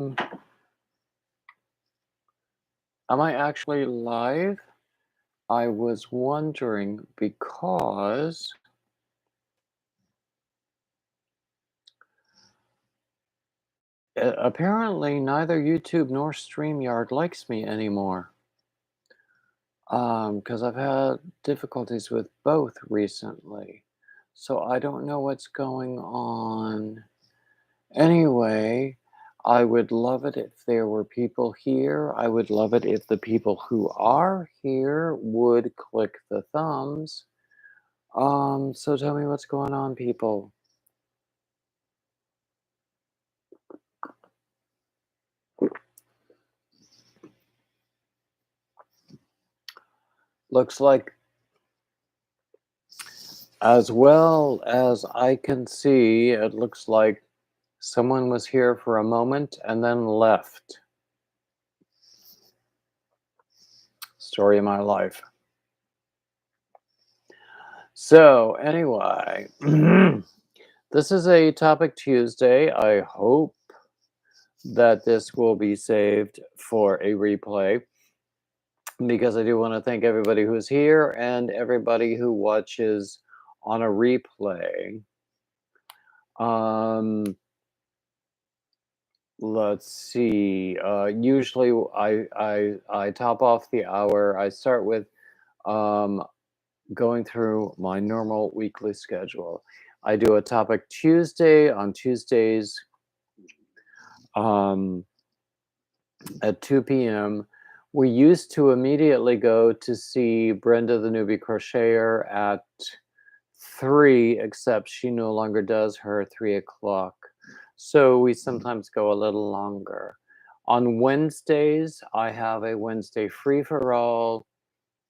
Am I actually live? I was wondering because apparently neither YouTube nor StreamYard likes me anymore. Because I've had difficulties with both recently. So I don't know what's going on. Anyway, I would love it if there were people here. I would love it if the people who are here would click the thumbs. So tell me what's going on, people. Looks like, as well as I can see, it looks like someone was here for a moment and then left. Story of my life. So, anyway, this is a Topic Tuesday. I hope that this will be saved for a replay because I do want to thank everybody who's here and everybody who watches on a replay. Let's see. Usually, I top off the hour. I start with um, going through my normal weekly schedule. I do a Topic Tuesday on Tuesdays um, at 2 p.m. We used to immediately go to see Brenda the Newbie Crocheter at 3, except she no longer does her 3 o'clock. So we sometimes go a little longer. On Wednesdays, I have a Wednesday free for all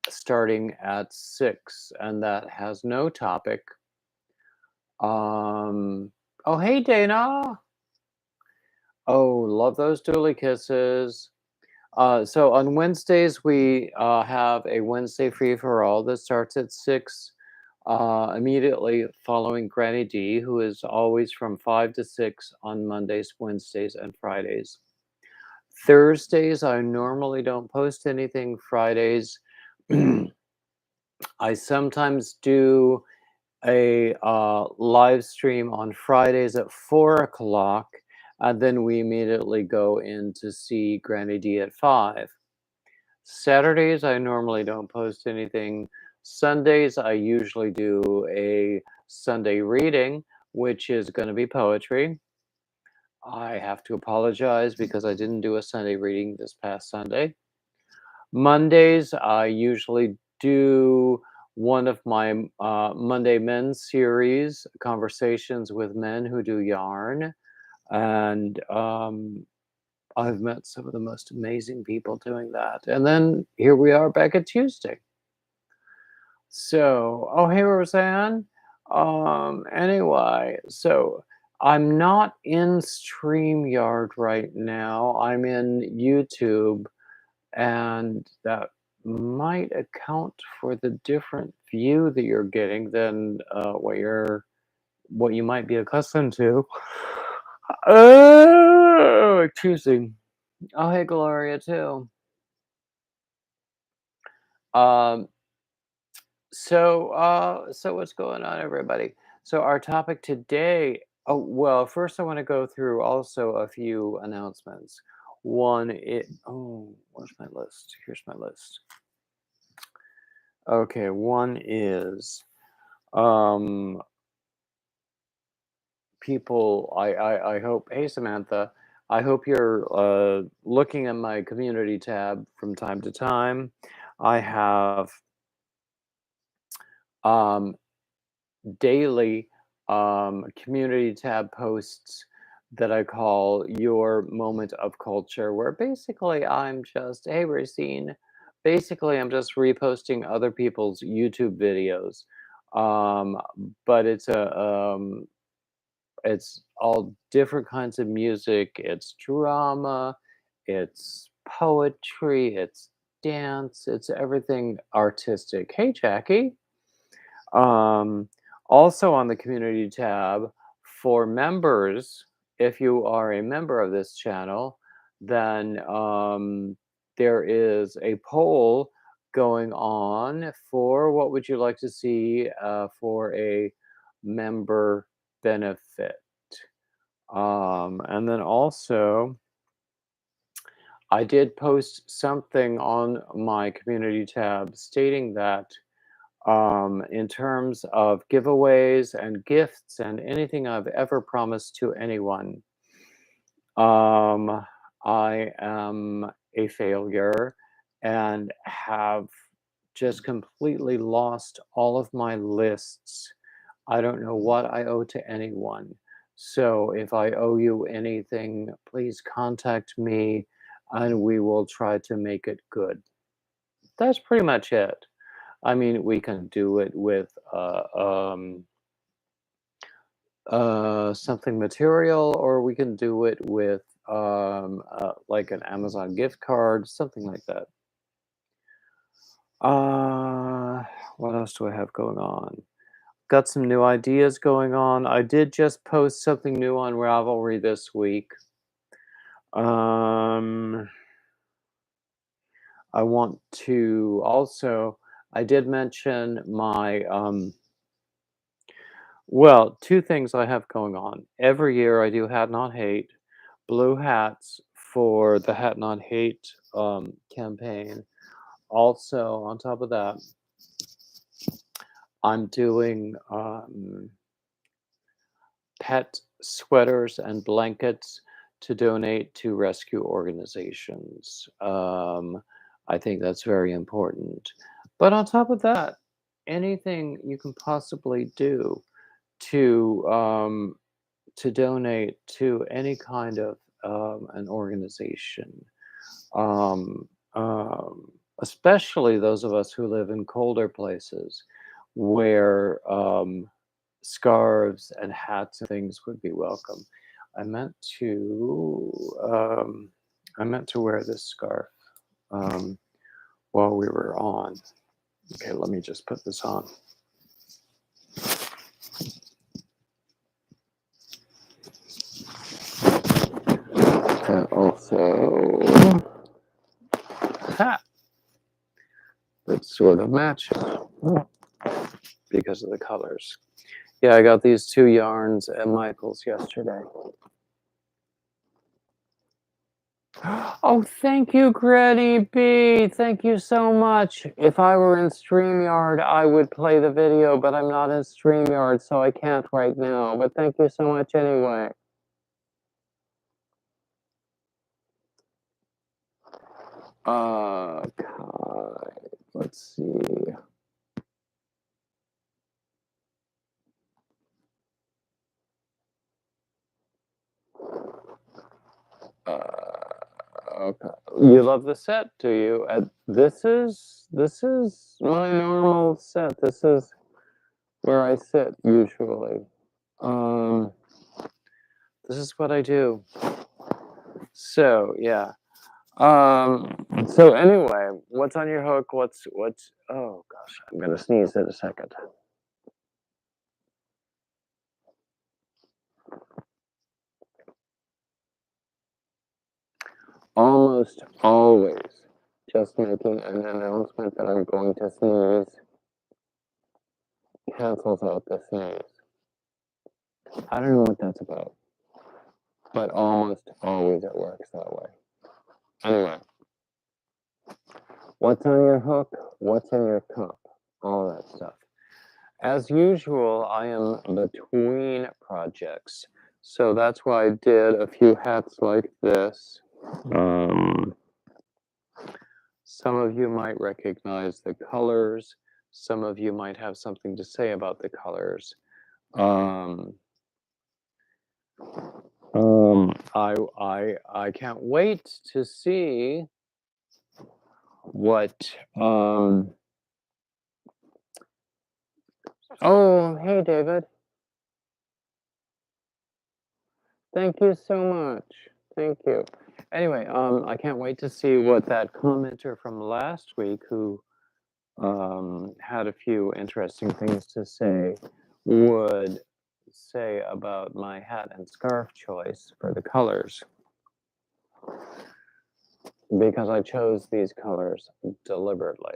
starting at 6, and that has no topic. Oh, hey, Dana. Oh, love those dooley kisses. So on Wednesdays, we have a Wednesday free for all that starts at 6, immediately following Granny D, who is always from 5 to 6 on Mondays, Wednesdays, and Fridays. Thursdays, I normally don't post anything. Fridays, I sometimes do a live stream on Fridays at 4 o'clock, and then we immediately go in to see Granny D at 5. Saturdays, I normally don't post anything. Sundays, I usually do a Sunday reading, which is going to be poetry. I have to apologize because I didn't do a Sunday reading this past Sunday. Mondays, I usually do one of my Monday Men series, conversations with men who do yarn. And I've met some of the most amazing people doing that. And then here we are back at Tuesday. So, oh, hey, Roseanne. Anyway, so I'm not in StreamYard right now. I'm in YouTube, and that might account for the different view that you're getting than what you might be accustomed to. Oh, excuse me. Oh, hey, Gloria, too. Um, so what's going on, everybody? So our topic today. Oh, well, first I want to go through also a few announcements. One, where's my list? Here's my list. Okay, one is, um, people. I hope. Hey, Samantha. I hope you're looking at my community tab from time to time. I have um, daily community tab posts that I call Your Moment of Culture, where basically I'm just, hey, Racine, basically I'm just reposting other people's YouTube videos. Um, but it's all different kinds of music. It's drama, it's poetry, it's dance, it's everything artistic. Hey, Jackie. Um, Also on the community tab for members, if you are a member of this channel, then there is a poll going on for what would you like to see for a member benefit. And then also, I did post something on my community tab stating that in terms of giveaways and gifts and anything I've ever promised to anyone, um, I am a failure and have just completely lost all of my lists. I don't know what I owe to anyone. So if I owe you anything, please contact me and we will try to make it good. That's pretty much it. I mean, we can do it with something material, or we can do it with like an Amazon gift card, something like that. Uh, what else do I have going on? Got some new ideas going on. I did just post something new on Ravelry this week. Um, I want to also, I did mention my, well, two things I have going on. Every year I do Hat Not Hate, blue hats for the Hat Not Hate campaign. Also, on top of that, I'm doing pet sweaters and blankets to donate to rescue organizations. I think that's very important. But on top of that, anything you can possibly do to donate to any kind of an organization, um, especially those of us who live in colder places where scarves and hats and things would be welcome. I meant to wear this scarf um, while we were on. Okay, let me just put this on. And also, hat that sort of matches because of the colors. Yeah, I got these two yarns at Michael's yesterday. Oh, thank you, Granny B. Thank you so much. If I were in StreamYard, I would play the video, but I'm not in StreamYard, so I can't right now. But thank you so much anyway. Okay, let's see. Okay. You love the set, do you? This is my normal set. This is where I sit usually. This is what I do. So yeah. So anyway, what's on your hook? What's oh gosh, I'm gonna sneeze in a second. Almost always just making an announcement that I'm going to sneeze cancels out the sneeze. I don't know what that's about, but almost always it works that way. Anyway, what's on your hook? What's in your cup? All that stuff. As usual, I am between projects. So that's why I did a few hats like this. Some of you might recognize the colors. Some of you might have something to say about the colors. I can't wait to see what oh, hey David. Thank you so much. Thank you. Anyway, I can't wait to see what that commenter from last week who had a few interesting things to say would say about my hat and scarf choice for the colors. because I chose these colors deliberately.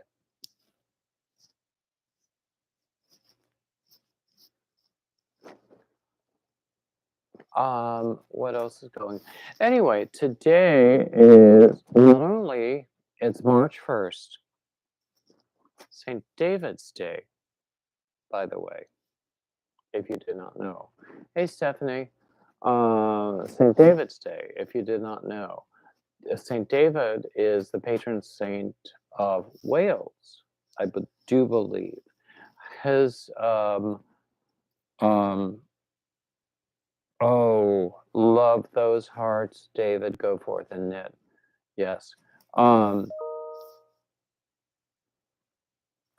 What else is going? Anyway, today is not only it's March 1st, St. David's Day, by the way, if you did not know. Hey, Stephanie. St. David's Day, if you did not know. St. David is the patron saint of Wales, do believe. His, oh, love those hearts, David, go forth and knit. Yes.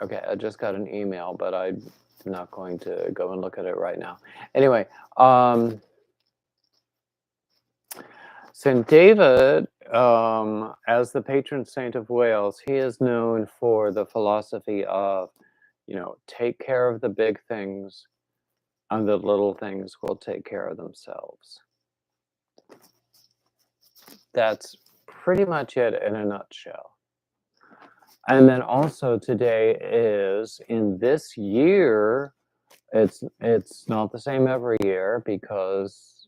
Okay, I just got an email, but I'm not going to go and look at it right now. Anyway, St. David, as the patron saint of Wales, he is known for the philosophy of, take care of the big things and the little things will take care of themselves. That's pretty much it in a nutshell. And then also today is, in this year, it's not the same every year because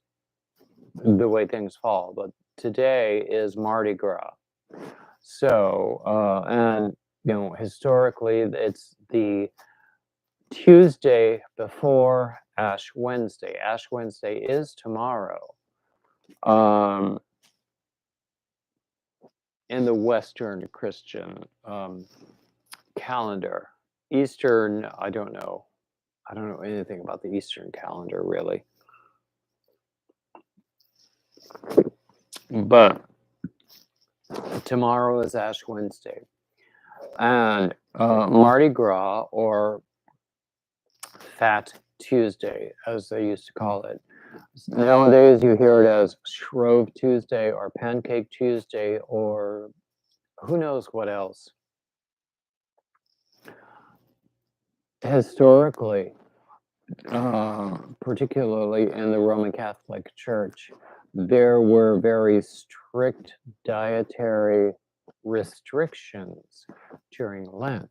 the way things fall, but today is Mardi Gras. So, and, historically, it's the Tuesday before Ash Wednesday. Ash Wednesday is tomorrow. In the Western Christian calendar. Eastern, I don't know. I don't know anything about the Eastern calendar, really. But tomorrow is Ash Wednesday. And Mardi Gras, or Fat Tuesday, as they used to call it. Nowadays, you hear it as Shrove Tuesday or Pancake Tuesday or who knows what else. Historically, particularly in the Roman Catholic Church, there were very strict dietary restrictions during Lent.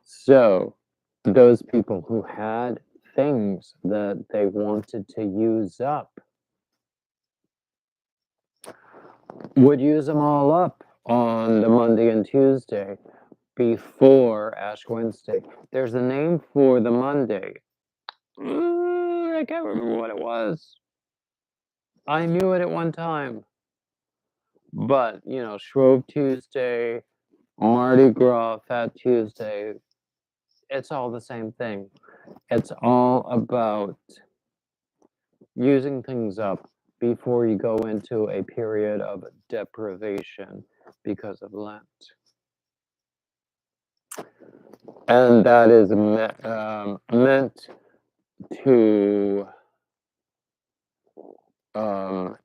So, those people who had things that they wanted to use up would use them all up on the Monday and Tuesday before Ash Wednesday. There's a name for the Monday. I can't remember what it was. I knew it at one time. But, Shrove Tuesday, Mardi Gras, Fat Tuesday, it's all the same thing. It's all about using things up before you go into a period of deprivation because of Lent. And that is meant to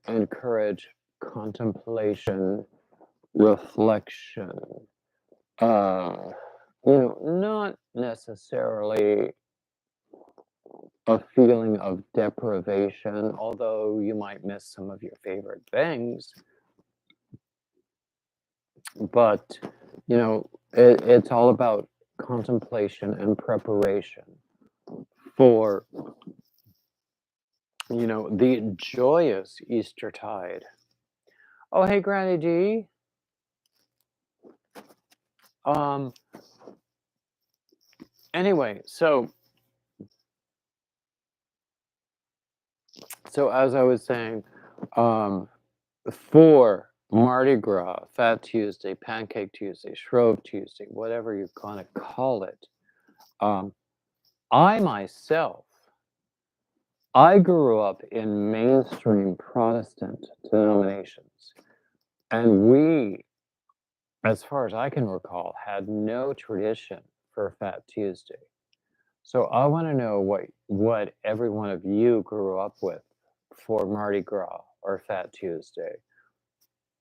encourage contemplation, reflection, not necessarily a feeling of deprivation, although you might miss some of your favorite things. But, it's all about contemplation and preparation for, the joyous Eastertide. Oh, hey, Granny D. Anyway, so as I was saying, for Mardi Gras, Fat Tuesday, Pancake Tuesday, Shrove Tuesday, whatever you're gonna call it, I myself, I grew up in mainstream Protestant denominations, and we, as far as I can recall, had no tradition for Fat Tuesday. So I want to know what every one of you grew up with for Mardi Gras or Fat Tuesday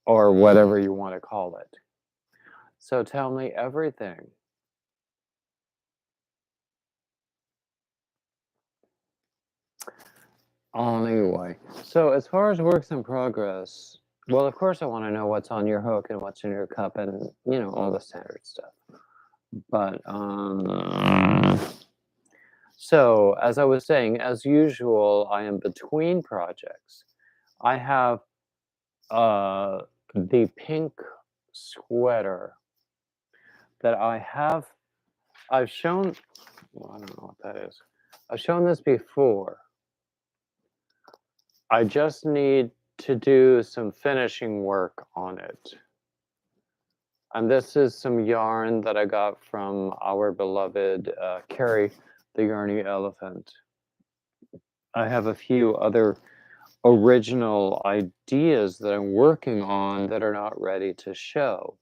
or whatever you want to call it. So tell me everything. Anyway, so as far as works in progress, Well, of course, I want to know what's on your hook and what's in your cup and, all the standard stuff. But, so as I was saying, as usual, I am between projects. I have the pink sweater that I've shown, well, I don't know what that is. I've shown this before. I just need to do some finishing work on it. And this is some yarn that I got from our beloved Carrie, the Yarny Elephant. I have a few other original ideas that I'm working on that are not ready to show.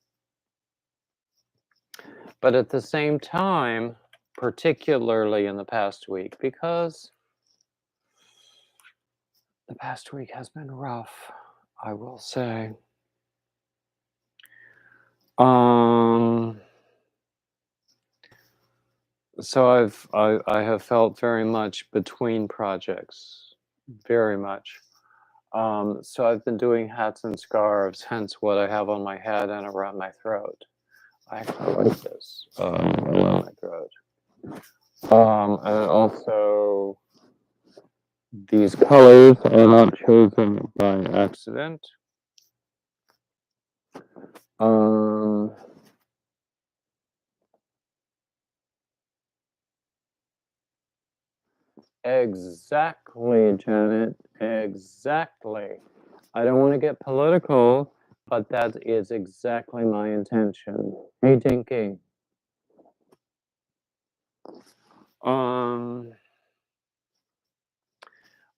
But at the same time, particularly in the past week, because the past week has been rough, I will say. So I have felt very much between projects, very much. So I've been doing hats and scarves, hence what I have on my head and around my throat. I actually like this around my throat. And also these colors are not chosen by accident. Exactly, Janet. Exactly. I don't want to get political, but that is exactly my intention. Hey, Dinky.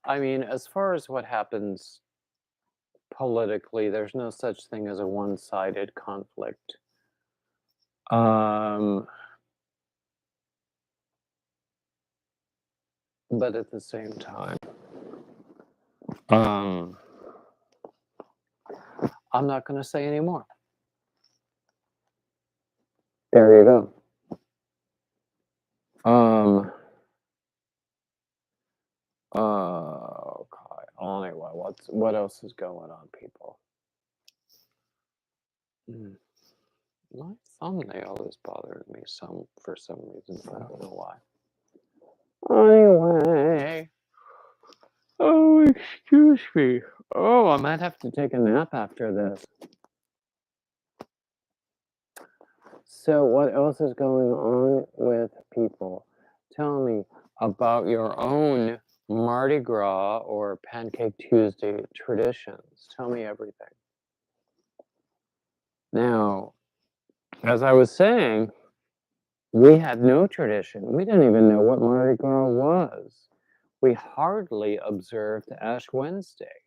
I mean, as far as what happens politically, there's no such thing as a one-sided conflict. But at the same time, I'm not going to say any more. There you go. Okay. Anyway, what else is going on, people? My thumbnail is bothering me for some reason. I don't know why. Anyway. Oh, excuse me. Oh, I might have to take a nap after this. So, what else is going on with people? Tell me about your own Mardi Gras or Pancake Tuesday traditions. Tell me everything. Now, as I was saying, we had no tradition. We didn't even know what Mardi Gras was. We hardly observed Ash Wednesday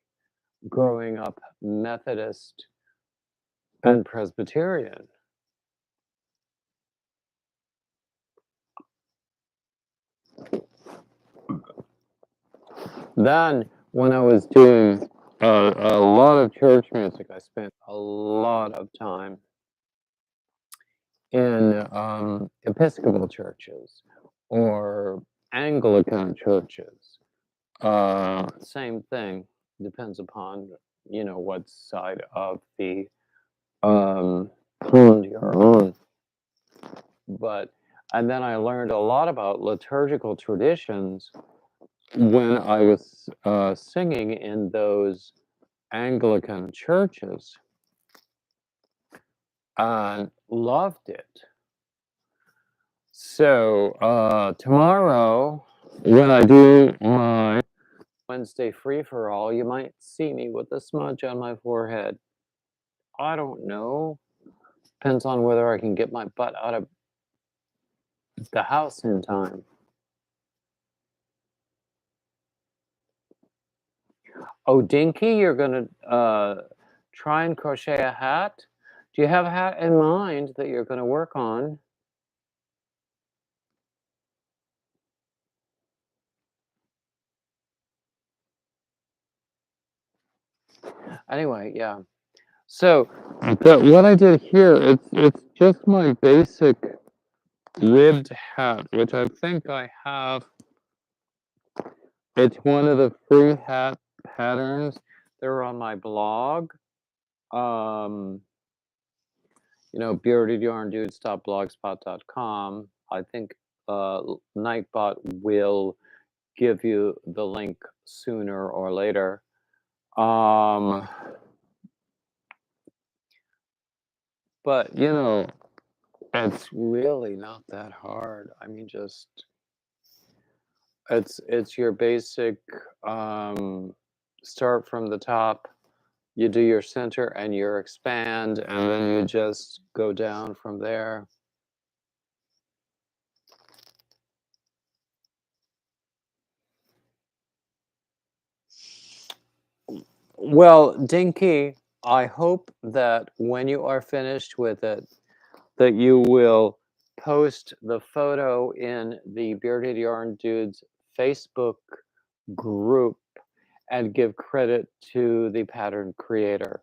growing up Methodist and Presbyterian. Then, when I was doing a lot of church music, I spent a lot of time in Episcopal churches or Anglican churches. Same thing, depends upon what side of the pond you're on. And then I learned a lot about liturgical traditions when I was singing in those Anglican churches and loved it. So tomorrow, when I do my Wednesday free for all, you might see me with a smudge on my forehead. I don't know. Depends on whether I can get my butt out of the house in time. Oh, Dinky, you're gonna try and crochet a hat? Do you have a hat in mind that you're gonna work on? Anyway, yeah. So what I did here, it's just my basic ribbed hat, which I think I have. It's one of the free hat patterns. They're on my blog. Um, beardedyarndudes.blogspot.com. I think Nightbot will give you the link sooner or later. Um, but it's really not that hard. I mean, just it's your basic start from the top. You do your center and your expand, and then you just go down from there. Well, Dinky, I hope that when you are finished with it, that you will post the photo in the Bearded Yarn Dudes Facebook group and give credit to the pattern creator.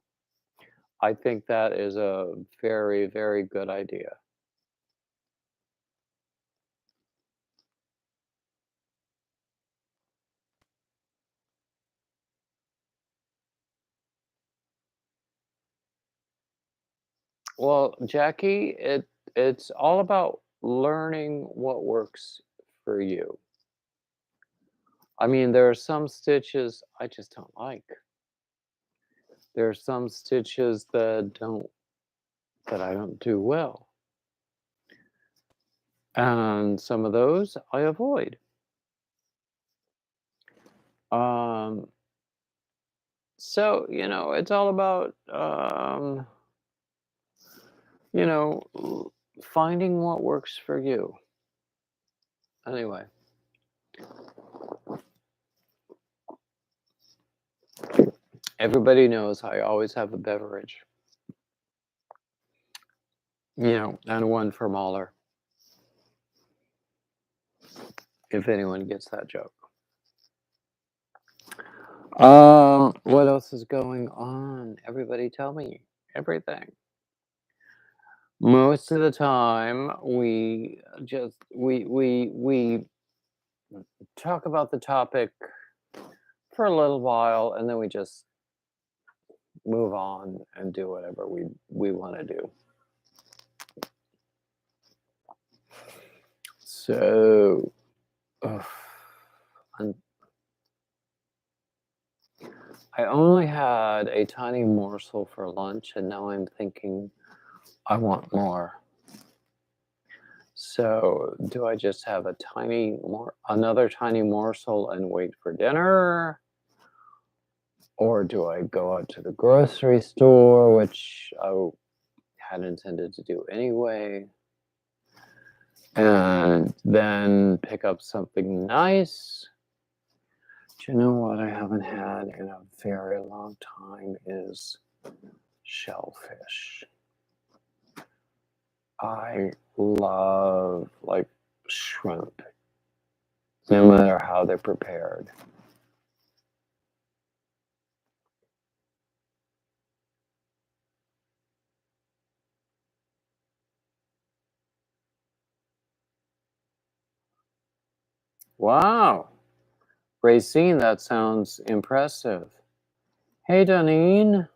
I think that is a very, very good idea. Well, Jackie, it's all about learning what works for you. I mean, there are some stitches I just don't like. There are some stitches that I don't do well. And some of those I avoid. Um, so, it's all about finding what works for you. Anyway, everybody knows I always have a beverage, and one for Mahler, if anyone gets that joke. What else is going on? Everybody tell me everything. Most of the time, we just we talk about the topic for a little while, and then we just move on and do whatever we want to do. So, I'm I only had a tiny morsel for lunch, and now I'm thinking I want more. So, do I just have another tiny morsel and wait for dinner? Or do I go out to the grocery store, which I had intended to do anyway, and then pick up something nice? Do you know what I haven't had in a very long time is shellfish. I love like shrimp, no matter how they're prepared. Wow, Racine, that sounds impressive. Hey, Donine.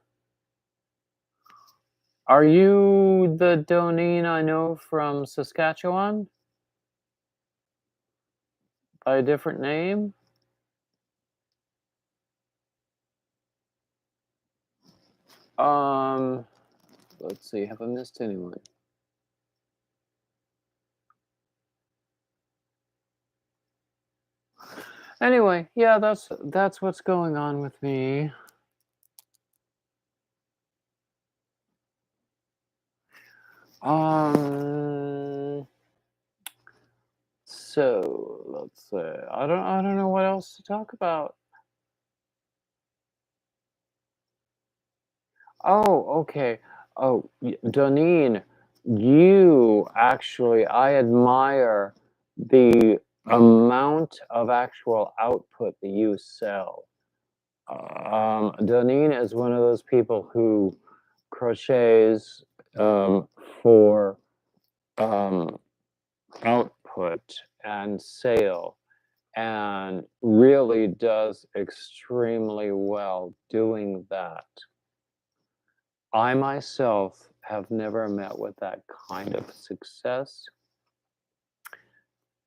Are you the Donine I know from Saskatchewan? By a different name? Um, let's see, have I missed anyone? Anyway, yeah, that's what's going on with me. Um, so let's see. I don't know what else to talk about. Oh, okay. Oh, Donine, I admire the amount of actual output that you sell. Donine is one of those people who crochets for output and sale and really does extremely well doing that. I myself have never met with that kind of success,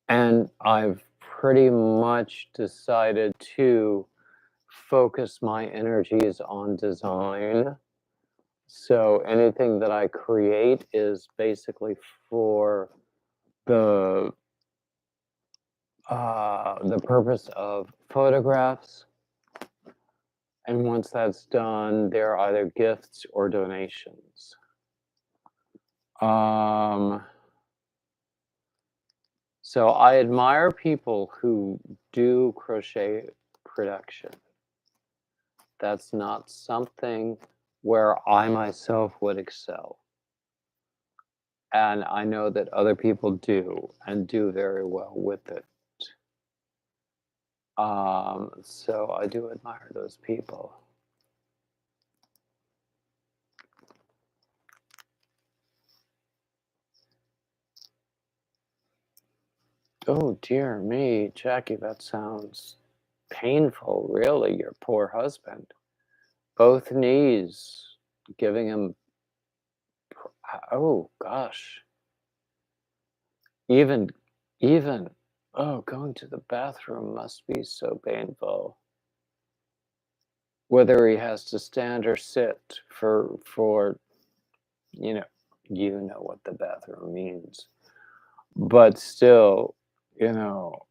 and I've pretty much decided to focus my energies on design. So anything that I create is basically for the the purpose of photographs, and once that's done, they're either gifts or donations. Um, so I admire people who do crochet production. That's not something where I myself would excel. And I know that other people do and do very well with it. So I do admire those people. Oh dear me, Jackie, that sounds painful, really. Your poor husband. Both knees, giving him, oh gosh, even, even, oh, going to the bathroom must be so painful. Whether he has to stand or sit for, you know, you know what the bathroom means. But still, you know,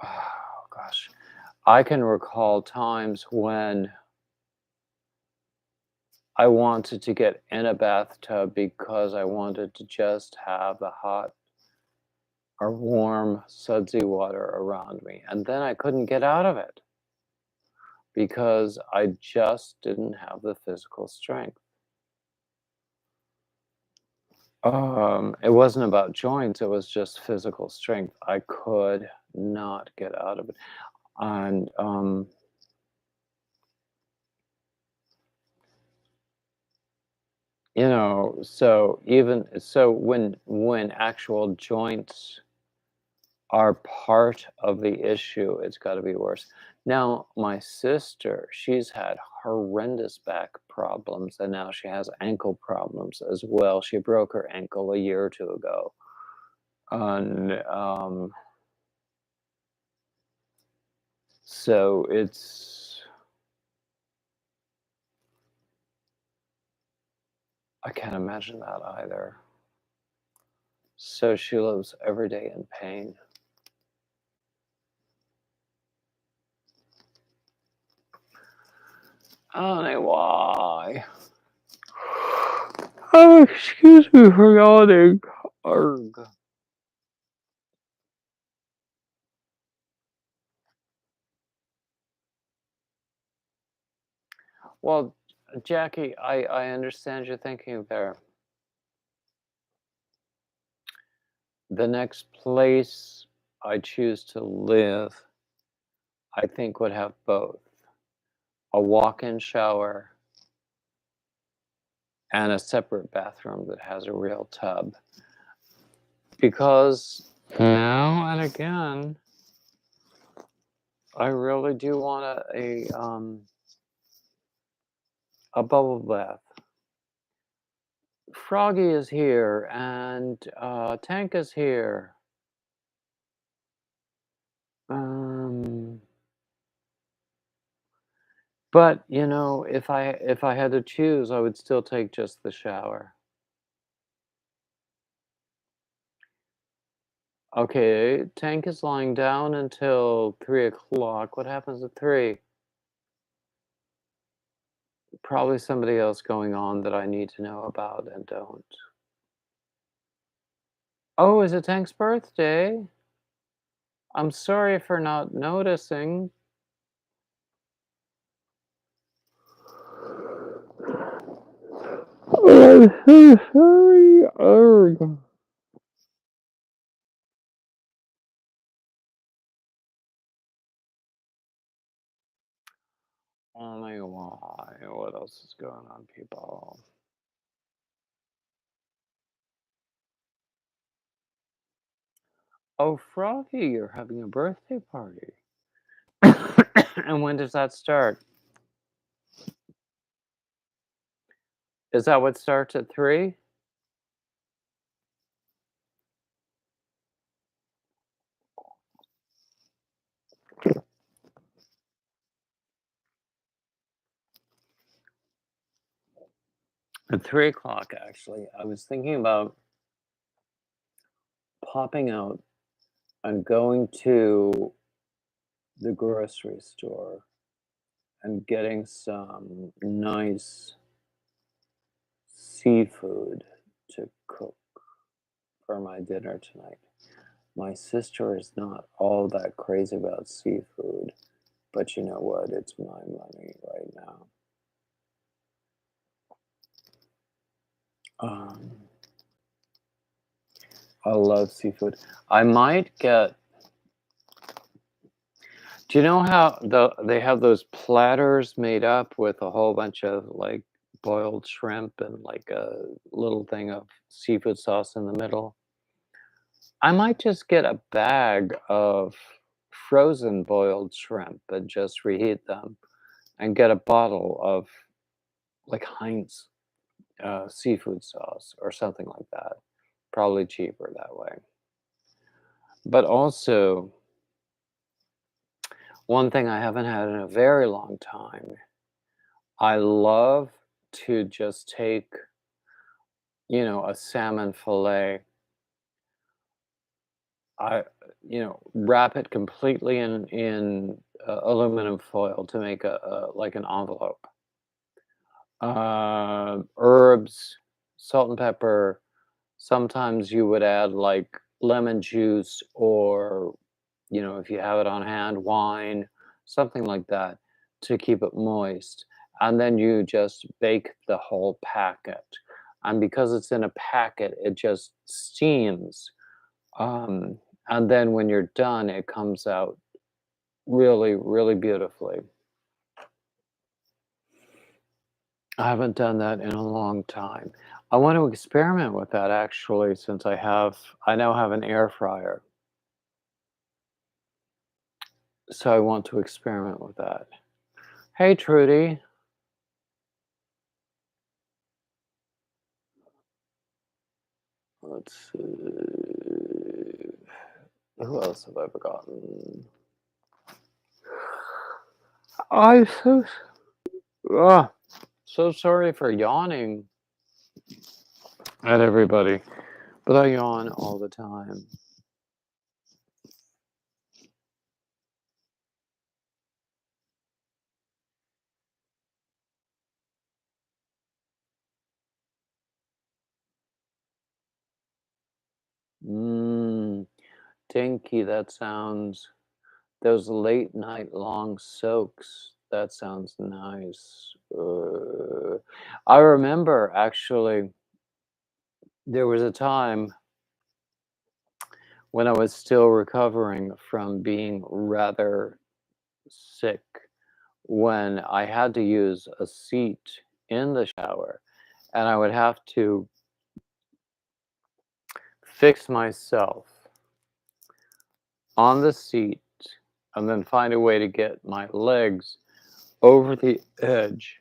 oh gosh, I can recall times when I wanted to get in a bathtub because I wanted to just have the hot or warm, sudsy water around me. And then I couldn't get out of it because I just didn't have the physical strength. It wasn't about joints, it was just physical strength. I could not get out of it. And you know, so even so when actual joints are part of the issue, it's got to be worse. Now, my sister, she's had horrendous back problems and now she has ankle problems as well. She broke her ankle a year or two ago. And so it's, I can't imagine that either. So she lives every day in pain. Anyway. Oh, excuse me for yawning. Arg. Well, Jackie, I understand your thinking there. The next place I choose to live, I think would have both a walk-in shower and a separate bathroom that has a real tub. Because now and again, I really do want a bubble bath. Froggy is here and Tank is here. Um, but you know, if I had to choose, I would still take just the shower. Okay, Tank is lying down until 3 o'clock. What happens at 3? Probably somebody else going on that I need to know about and don't. Oh, is it Tank's birthday? I'm sorry for not noticing. Oh, I'm so sorry. Oh, oh my god, what else is going on, people? Oh, Froggy, you're having a birthday party. And when does that start? Is that what starts at 3? At 3 o'clock, actually. I was thinking about popping out and going to the grocery store and getting some nice seafood to cook for my dinner tonight. My sister is not all that crazy about seafood, but you know what? It's my money right now. Um, I love seafood. I might get. Do you know how they have those platters made up with a whole bunch of like boiled shrimp and like a little thing of seafood sauce in the middle? I might just get a bag of frozen boiled shrimp and just reheat them and get a bottle of like Heinz seafood sauce or something like that. Probably cheaper that way. But also, one thing I haven't had in a very long time, I love to just take, a salmon fillet. I, wrap it completely in aluminum foil to make a like an envelope. Herbs, salt and pepper. Sometimes you would add like lemon juice or, if you have it on hand, wine, something like that to keep it moist. And then you just bake the whole packet. And because it's in a packet, it just steams. Um, and then when you're done, it comes out really, really beautifully. I haven't done that in a long time. I want to experiment with that actually, since I now have an air fryer. So I want to experiment with that. Hey, Trudy. Let's see. Who else have I forgotten? I so ah, so sorry for yawning at everybody, but I yawn all the time. Mmm, Dinky, those late night long soaks. That sounds nice. I remember actually there was a time when I was still recovering from being rather sick when I had to use a seat in the shower and I would have to fix myself on the seat and then find a way to get my legs over the edge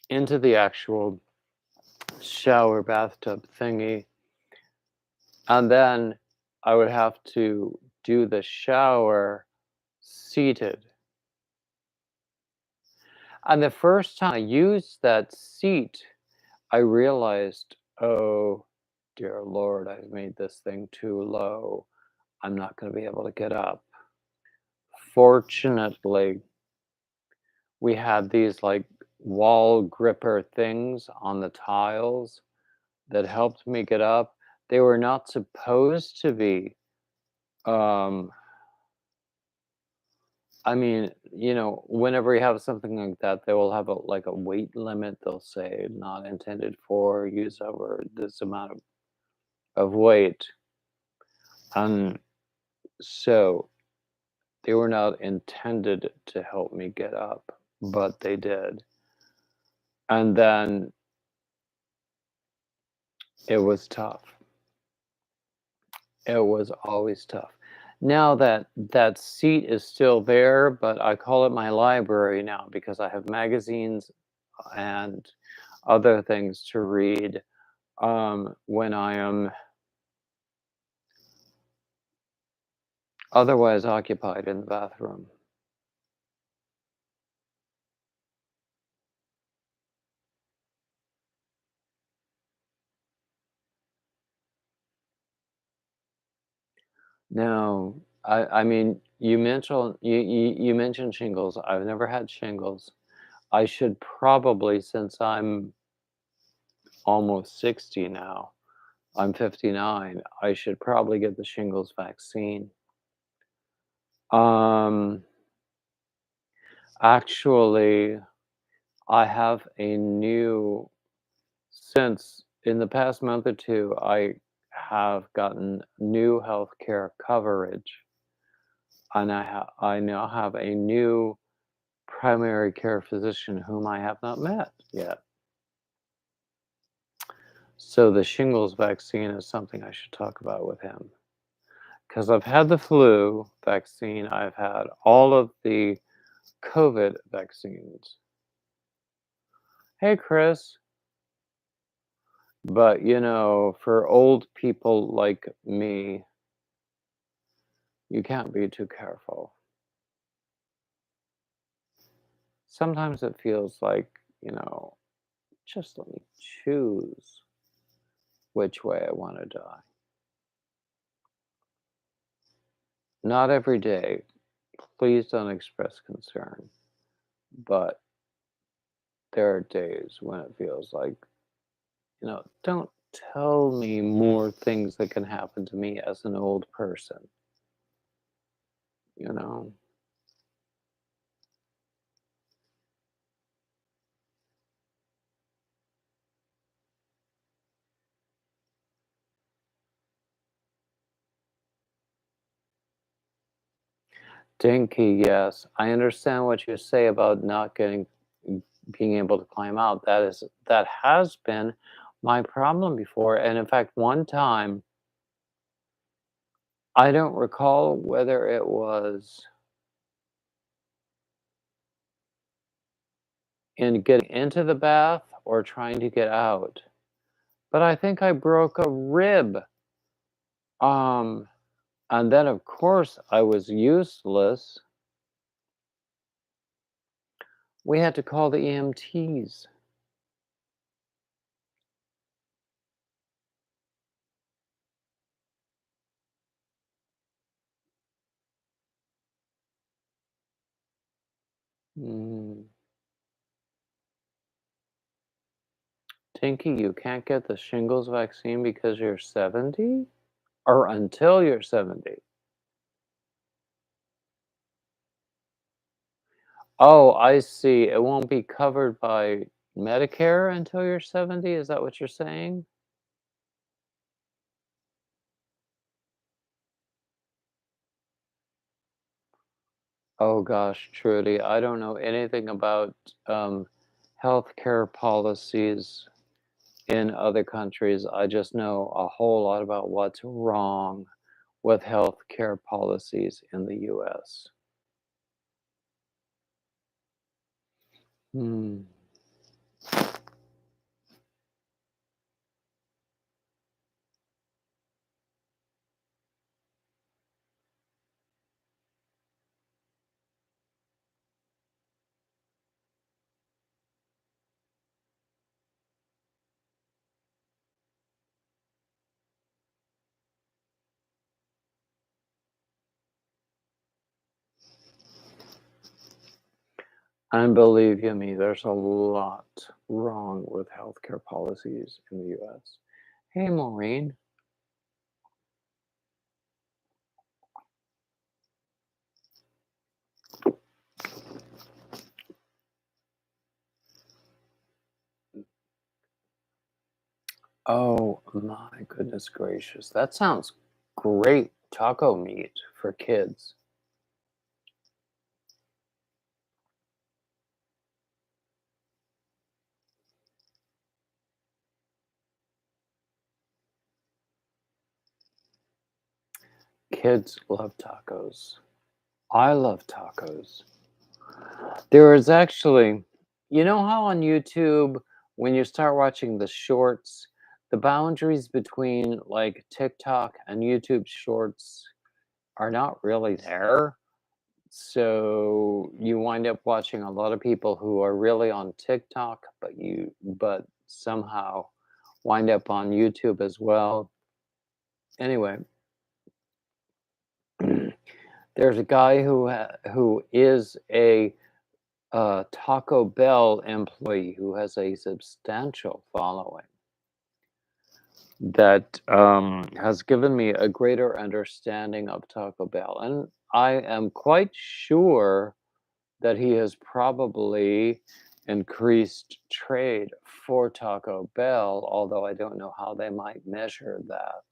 into the actual shower bathtub thingy. And then I would have to do the shower seated. And the first time I used that seat, I realized, oh, dear Lord, I've made this thing too low. I'm not going to be able to get up. Fortunately, we had these like wall gripper things on the tiles that helped me get up. They were not supposed to be. Um, I mean, whenever you have something like that, they will have a weight limit. They'll say not intended for use over this amount of weight. And so they were not intended to help me get up, but they did. And then it was tough. It was always tough. Now that seat is still there, but I call it my library now because I have magazines and other things to read when I am otherwise occupied in the bathroom. No, I mean, you mentioned shingles. I've never had shingles. I should probably, since I'm almost 60 now, I'm 59, I should probably get the shingles vaccine. Um, actually, I have a new since in the past month or 2, I have gotten new healthcare coverage, and I now have a new primary care physician whom I have not met yet. So the shingles vaccine is something I should talk about with him. Because I've had the flu vaccine, I've had all of the COVID vaccines. Hey, Chris. But, for old people like me, you can't be too careful. Sometimes it feels like, you know, just let me choose which way I want to die. Not every day. Please don't express concern. But there are days when it feels like, don't tell me more things that can happen to me as an old person, you know? Dinky, yes. I understand what you say about not being able to climb out. That has been my problem before. And in fact, one time, I don't recall whether it was in getting into the bath or trying to get out, but I think I broke a rib. Um, and then of course I was useless. We had to call the EMTs. Mm. Tinky, you can't get the shingles vaccine because you're 70? Or until you're 70? Oh, I see. It won't be covered by Medicare until you're 70? Is that what you're saying? Oh gosh, Trudy, I don't know anything about healthcare policies in other countries. I just know a whole lot about what's wrong with healthcare policies in the US. Hmm. And believe you me, there's a lot wrong with healthcare policies in the US. Hey, Maureen. Oh my goodness gracious. That sounds great. Taco meat for kids. Kids love tacos. I love tacos. There is actually You know how on YouTube, when you start watching the shorts, the boundaries between like TikTok and YouTube shorts are not really there? So you wind up watching a lot of people who are really on TikTok, but somehow wind up on YouTube as well. Anyway, there's a guy who is a Taco Bell employee who has a substantial following that has given me a greater understanding of Taco Bell, and I am quite sure that he has probably increased trade for Taco Bell, although I don't know how they might measure that.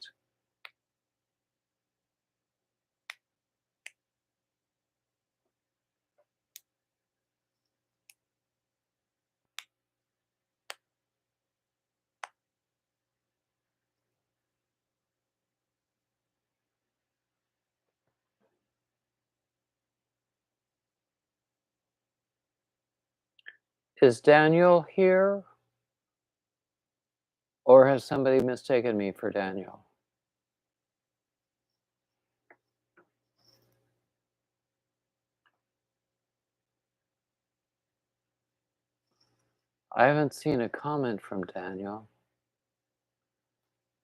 Is Daniel here, or has somebody mistaken me for Daniel? I haven't seen a comment from Daniel.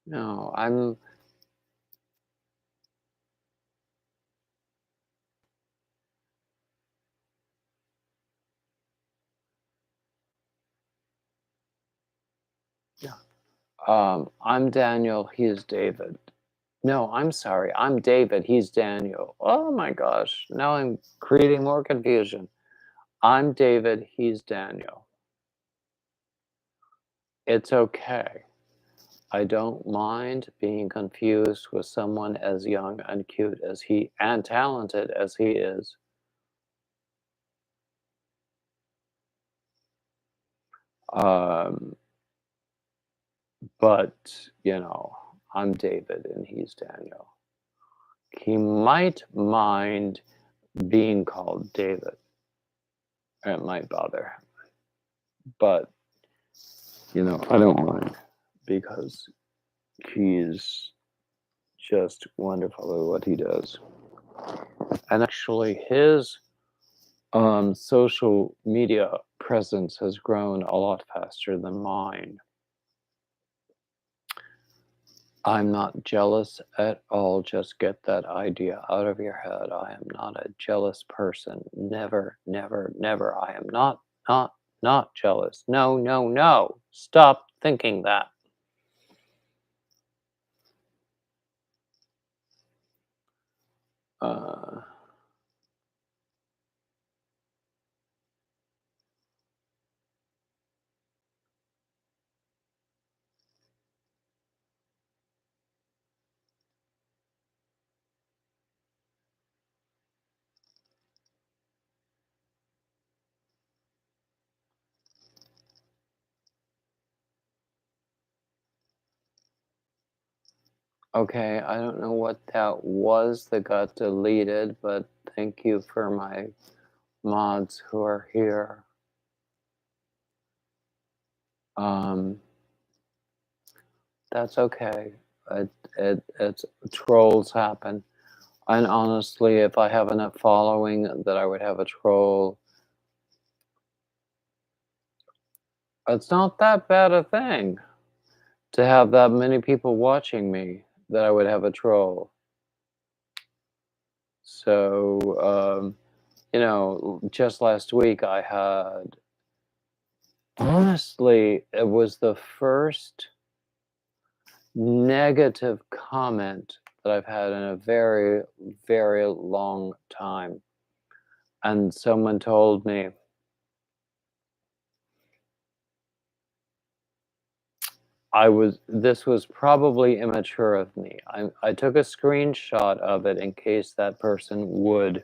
No, I'm yeah. I'm Daniel, he is David. No, I'm sorry. I'm David, he's Daniel. Oh my gosh. Now I'm creating more confusion. I'm David, he's Daniel. It's okay. I don't mind being confused with someone as young and cute as he and talented as he is. Um, but, I'm David and he's Daniel. He might mind being called David. It might bother him. But, I don't mind because he's just wonderful at what he does. And actually, his social media presence has grown a lot faster than mine. I'm not jealous at all. Just get that idea out of your head. I am not a jealous person. Never, never, never. I am not jealous. No, no, no. Stop thinking that. Uh, okay, I don't know what that was that got deleted, but thank you for my mods who are here. Um, that's okay. It's trolls happen. And honestly, if I have enough following that I would have a troll, it's not that bad a thing to have that many people watching me that I would have a troll. So, just last week I had, honestly, it was the first negative comment that I've had in a very, very long time. And someone told me, this was probably immature of me. I took a screenshot of it in case that person would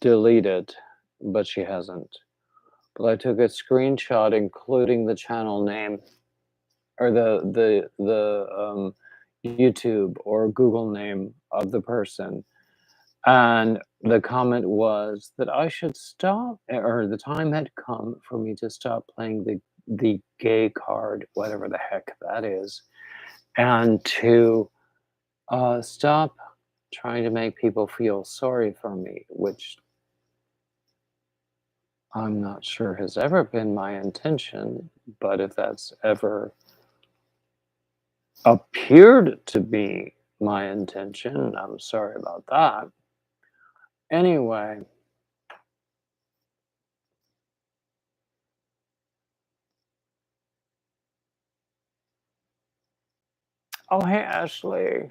delete it, but she hasn't. But I took a screenshot including the channel name or the YouTube or Google name of the person, And the comment was that I should stop, or the time had come for me to stop playing the gay card, whatever the heck that is, and to stop trying to make people feel sorry for me, which I'm not sure has ever been my intention, but if that's ever appeared to be my intention, I'm sorry about that. Anyway, oh, hey, Ashley.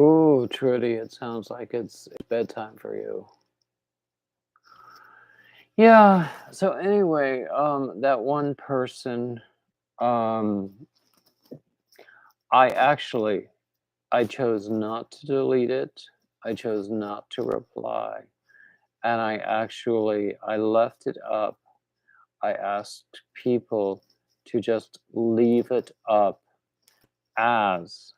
Ooh, Trudy, it sounds like it's bedtime for you. Yeah, so anyway, that one person, um, I actually I chose not to delete it. I chose not to reply, and I left it up. I asked people to just leave it up as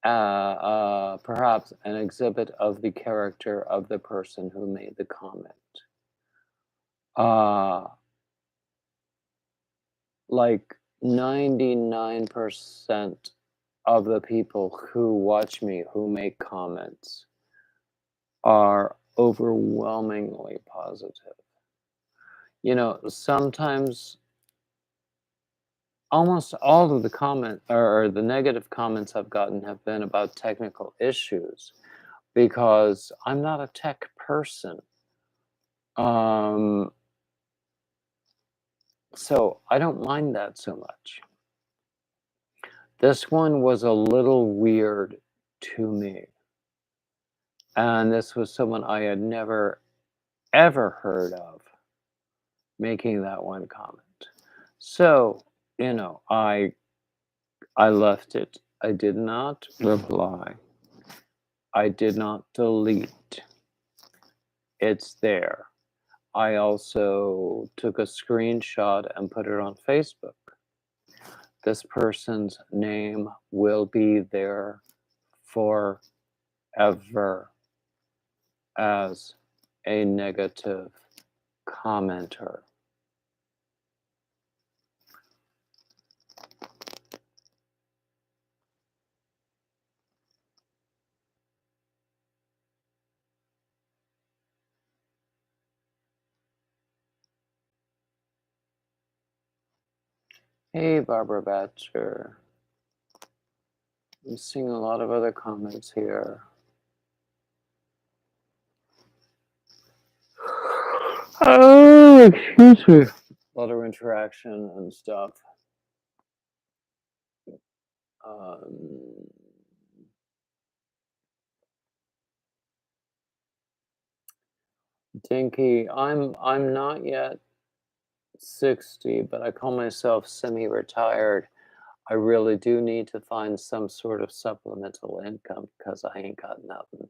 perhaps an exhibit of the character of the person who made the comment. Uh, like 99% of the people who watch me who make comments are overwhelmingly positive. You know, sometimes almost all of the or the negative comments I've gotten have been about technical issues because I'm not a tech person. Um, so I don't mind that so much. This one was a little weird to me. And this was someone I had never ever heard of making that one comment. So, you know, I left it. I did not reply. I did not delete. It's there. I also took a screenshot and put it on Facebook. This person's name will be there forever as a negative commenter. Hey, Barbara Batcher. I'm seeing a lot of other comments here. Oh, excuse me. A lot of interaction and stuff. Um, Dinky, I'm not yet 60, but I call myself semi-retired. I really do need to find some sort of supplemental income because I ain't got nothing.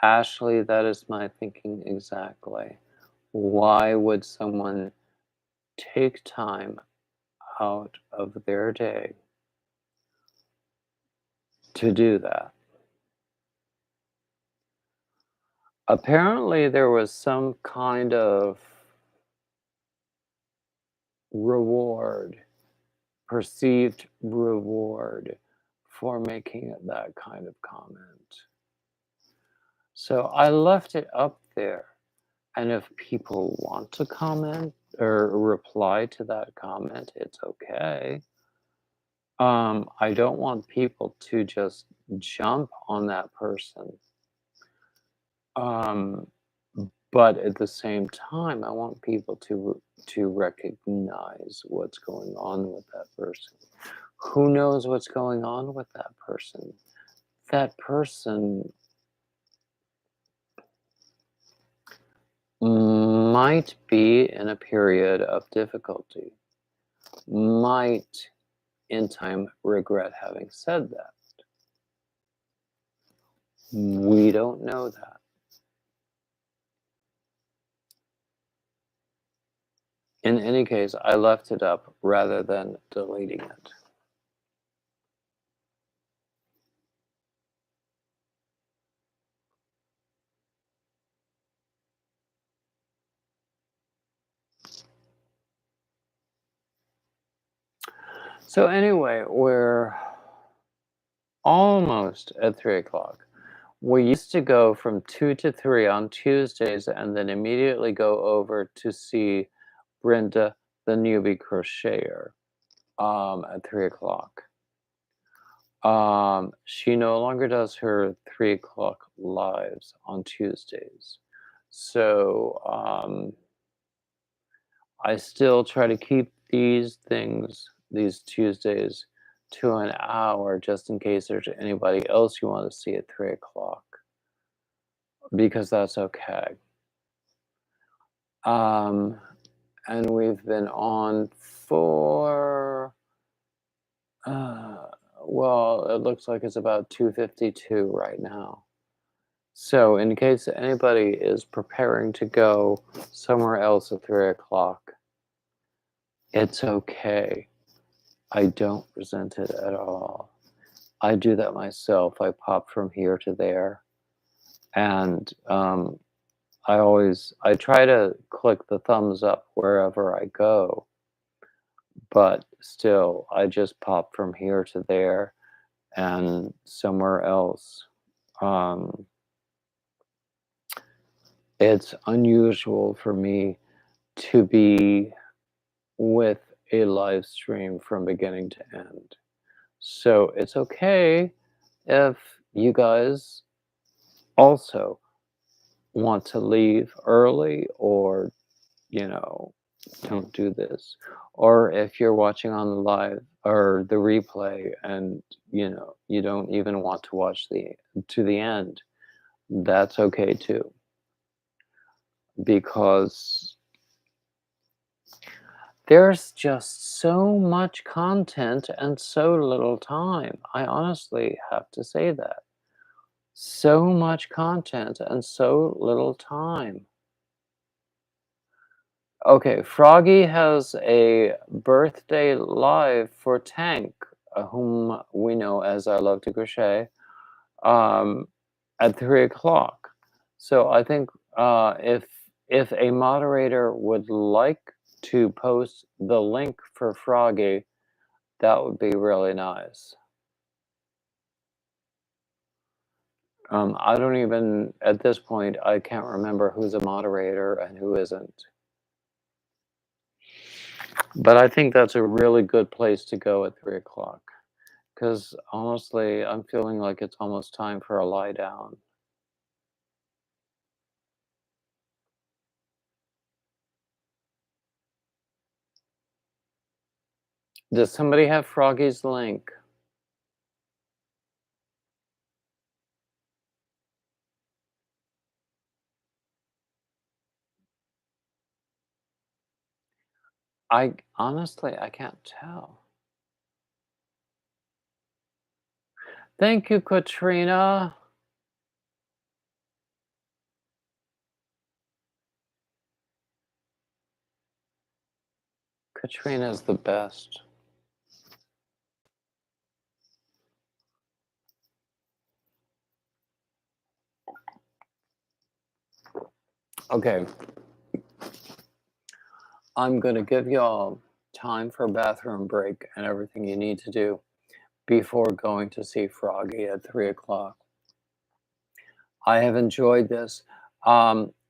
Ashley, that is my thinking exactly. Why would someone take time out of their day to do that? Apparently, there was some kind of reward, perceived reward for making that kind of comment. So I left it up there. And if people want to comment or reply to that comment, it's okay. I don't want people to just jump on that person. Um, but at the same time, I want people to recognize what's going on with that person. Who knows what's going on with that person? That person might be in a period of difficulty, might in time regret having said that. We don't know that. In any case, I left it up rather than deleting it. So anyway, we're almost at 3 o'clock. We used to go from 2 to 3 on Tuesdays and then immediately go over to see Brenda, the newbie crocheter, at 3 o'clock. She no longer does her 3 o'clock lives on Tuesdays. So I still try to keep these things, these Tuesdays, to an hour just in case there's anybody else you want to see at 3 o'clock, because that's okay. Um, and we've been on for, uh, well, it looks like it's about 2:52 right now. So, in case anybody is preparing to go somewhere else at 3 o'clock, it's okay. I don't resent it at all. I do that myself. I pop from here to there, and I try to click the thumbs up wherever I go, but still, I just pop from here to there and somewhere else. Um, it's unusual for me to be with a live stream from beginning to end. So it's okay if you guys also want to leave early, or, you know, don't do this. Or if you're watching on the live or the replay and, you don't even want to watch the end, that's okay too. Because there's just so much content and so little time. I honestly have to say that. So much content and so little time. Okay, Froggy has a birthday live for Tank, whom we know as I Love to Crochet, um, at 3 o'clock. So I think if a moderator would like to post the link for Froggy, that would be really nice. I don't even, at this point, I can't remember who's a moderator and who isn't. But I think that's a really good place to go at 3 o'clock. Because honestly, I'm feeling like it's almost time for a lie down. Does somebody have Froggy's link? I honestly, I can't tell. Thank you, Katrina. Katrina's the best. Okay. I'm going to give y'all time for a bathroom break and everything you need to do before going to see Froggy at 3 o'clock. I have enjoyed this.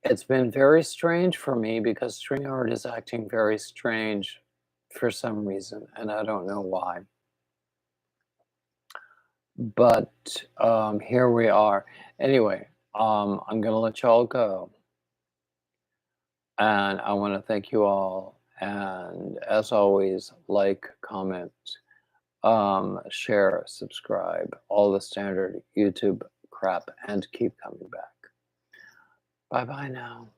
It's been very strange for me because StreamYard is acting very strange for some reason, and I don't know why. But here we are. Anyway, I'm going to let y'all go. And I want to thank you all. And as always, like, comment, share, subscribe, all the standard YouTube crap, and keep coming back. Bye bye now.